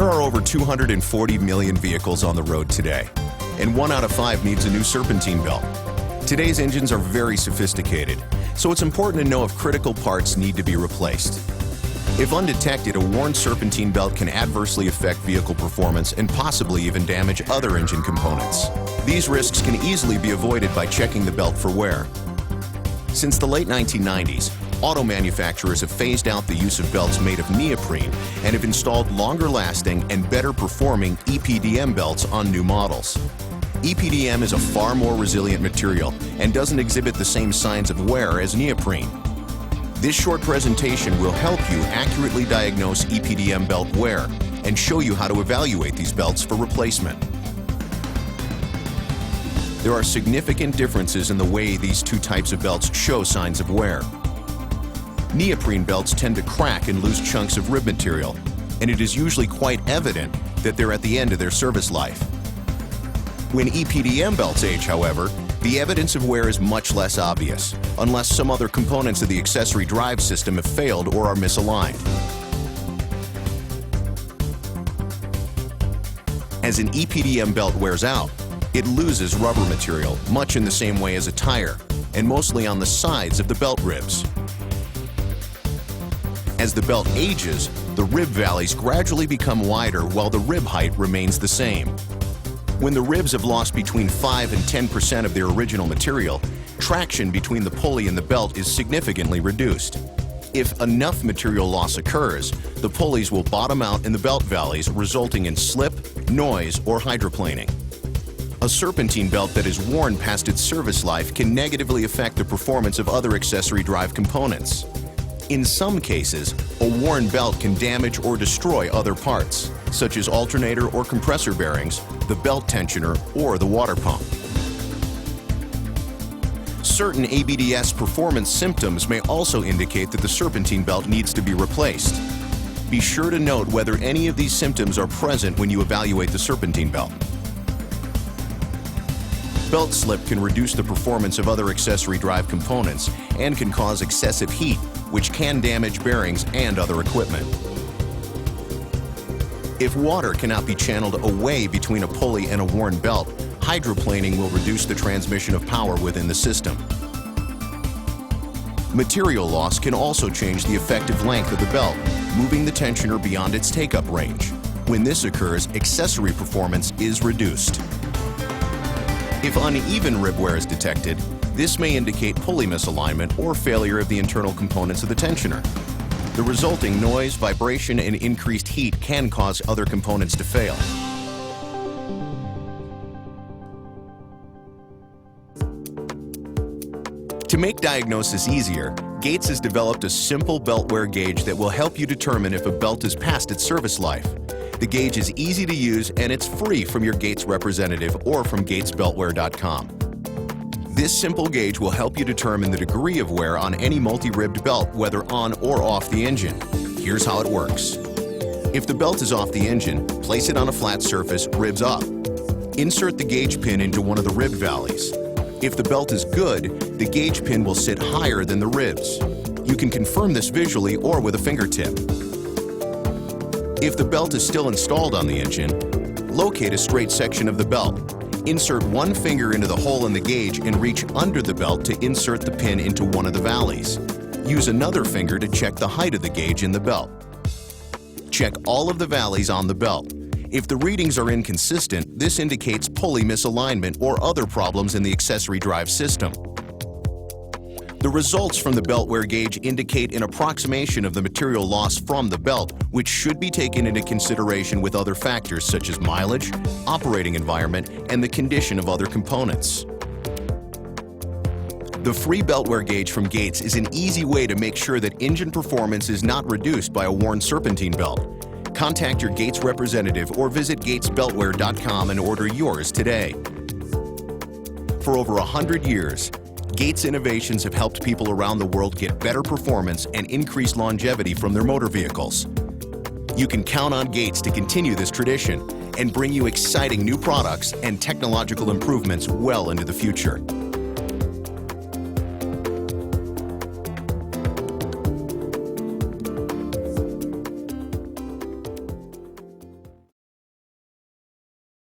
There are over 240 million vehicles on the road today, and 1 out of 5 needs a new serpentine belt. Today's engines are very sophisticated, so it's important to know if critical parts need to be replaced. If undetected, a worn serpentine belt can adversely affect vehicle performance and possibly even damage other engine components. These risks can easily be avoided by checking the belt for wear. Since the late 1990s, auto manufacturers have phased out the use of belts made of neoprene and have installed longer-lasting and better-performing EPDM belts on new models. EPDM is a far more resilient material and doesn't exhibit the same signs of wear as neoprene. This short presentation will help you accurately diagnose EPDM belt wear and show you how to evaluate these belts for replacement. There are significant differences in the way these two types of belts show signs of wear. Neoprene belts tend to crack and lose chunks of rib material, and it is usually quite evident that they're at the end of their service life. When EPDM belts age, however, the evidence of wear is much less obvious, unless some other components of the accessory drive system have failed or are misaligned. As an EPDM belt wears out, it loses rubber material, much in the same way as a tire, and mostly on the sides of the belt ribs. As the belt ages, the rib valleys gradually become wider while the rib height remains the same. When the ribs have lost between 5 and 10% of their original material, traction between the pulley and the belt is significantly reduced. If enough material loss occurs, the pulleys will bottom out in the belt valleys, resulting in slip, noise, or hydroplaning. A serpentine belt that is worn past its service life can negatively affect the performance of other accessory drive components. In some cases, a worn belt can damage or destroy other parts, such as alternator or compressor bearings, the belt tensioner, or the water pump. Certain ABDS performance symptoms may also indicate that the serpentine belt needs to be replaced. Be sure to note whether any of these symptoms are present when you evaluate the serpentine belt. Belt slip can reduce the performance of other accessory drive components and can cause excessive heat, which can damage bearings and other equipment. If water cannot be channeled away between a pulley and a worn belt, hydroplaning will reduce the transmission of power within the system. Material loss can also change the effective length of the belt, moving the tensioner beyond its take-up range. When this occurs, accessory performance is reduced. If uneven rib wear is detected, this may indicate pulley misalignment or failure of the internal components of the tensioner. The resulting noise, vibration, and increased heat can cause other components to fail. To make diagnosis easier, Gates has developed a simple belt wear gauge that will help you determine if a belt is past its service life. The gauge is easy to use and it's free from your Gates representative or from GatesBeltwear.com. This simple gauge will help you determine the degree of wear on any multi-ribbed belt, whether on or off the engine. Here's how it works. If the belt is off the engine, place it on a flat surface, ribs up. Insert the gauge pin into one of the rib valleys. If the belt is good, the gauge pin will sit higher than the ribs. You can confirm this visually or with a fingertip. If the belt is still installed on the engine, locate a straight section of the belt. Insert one finger into the hole in the gauge and reach under the belt to insert the pin into one of the valleys. Use another finger to check the height of the gauge in the belt. Check all of the valleys on the belt. If the readings are inconsistent, this indicates pulley misalignment or other problems in the accessory drive system. The results from the belt wear gauge indicate an approximation of the material loss from the belt, which should be taken into consideration with other factors such as mileage, operating environment, and the condition of other components. The free belt wear gauge from Gates is an easy way to make sure that engine performance is not reduced by a worn serpentine belt. Contact your Gates representative or visit GatesBeltwear.com and order yours today. For over 100 years, Gates innovations have helped people around the world get better performance and increased longevity from their motor vehicles. You can count on Gates to continue this tradition and bring you exciting new products and technological improvements well into the future.